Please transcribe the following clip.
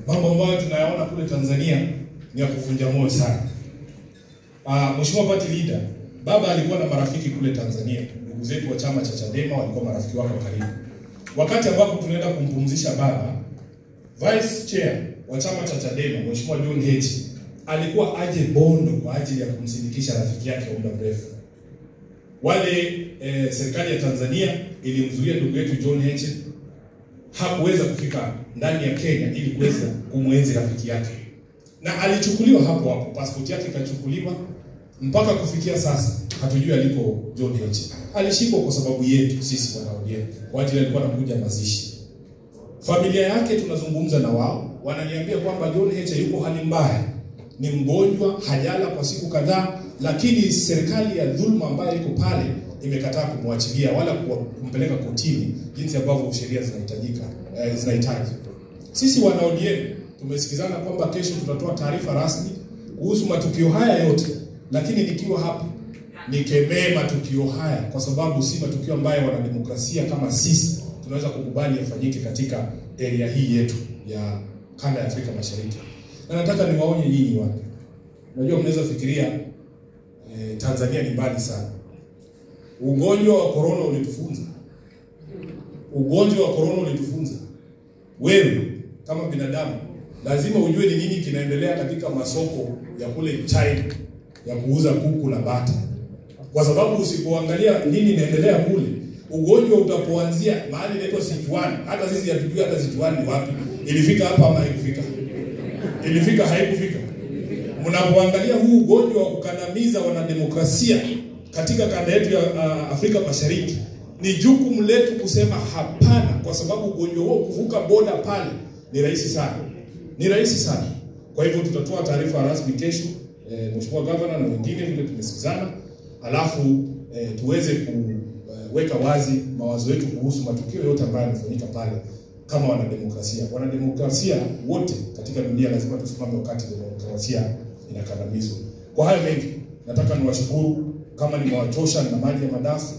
mambo ambayo tunayaona kule Tanzania ni ya kuvunja moyo sana. Mheshimiwa Party Leader, baba alikuwa na marafiki kule Tanzania. Ndugu zetu wa chama cha Chadema walikuwa marafiki wake karibu. Wakati ambapo tunaenda kumpumzisha baba, Vice Chair wa chama cha Chadema, Mheshimiwa John Heche, alikuwa aje Bondo kwa ajili ya kumsindikisha rafiki yake wa muda mrefu. Serikali ya Tanzania ilimzuia ndugu yetu John Heche, hakuweza kufika ndani ya Kenya ili kuweza kumwenzi rafiki yake. Na alichukuliwa hapo hapo, passport yake ikachukuliwa, mpaka kufikia sasa hatujui alipo John Heche. Alishikwa kwa sababu yetu sisi wanaodia, kwa ajili alikuwa anakuja mazishi. Familia yake tunazungumza na wao, wananiambia kwamba John Heche yuko hali mbaya, ni mgonjwa, hajala kwa siku kadhaa, lakini serikali ya dhulma ambayo iko pale imekataa kumwachilia wala kumpeleka kotini jinsi ambavyo sheria zinahitaji. Sisi wanaodia tumesikizana kwamba kesho tutatoa taarifa rasmi kuhusu matukio haya yote, lakini nikiwa hapa nikemee matukio haya kwa sababu si matukio ambayo wanademokrasia kama sisi tunaweza kukubali yafanyike katika area hii yetu ya kanda ya Afrika Mashariki. Na nataka niwaonye nyinyi watu. Unajua mnaweza fikiria Tanzania ni mbali sana. Ugonjwa wa corona ulitufunza. Ugonjwa wa corona ulitufunza. Wewe kama binadamu lazima ujue ni nini kinaendelea katika masoko ya kule China ya kuuza kuku na bata. Kwa sababu usipoangalia nini inaendelea kule, ugonjwa utapoanzia mahali inaitwa Sichuan. Hata sisi hatujui hata Sichuan ni wapi. Ilifika hapa ama haikufika? Ilifika haikufika? Mnapoangalia huu ugonjwa wa kukandamiza wanademokrasia katika kanda yetu ya Afrika Mashariki, ni jukumu letu kusema hapana, kwa sababu ugonjwa huo kuvuka boda pale ni rahisi sana. Ni rahisi sana. Kwa hivyo tutatoa taarifa rasmi kesho, Mheshimiwa Governor na wengine vile tumesikizana, alafu tuweze kuweka wazi mawazo yetu kuhusu matukio yote ambayo yanafanyika pale kama wanademokrasia. Wanademokrasia wote katika dunia lazima tusimame wakati demokrasia inakandamizwa. Kwa hayo mengi, nataka niwashukuru kama nimewachosha na maji ya madafu.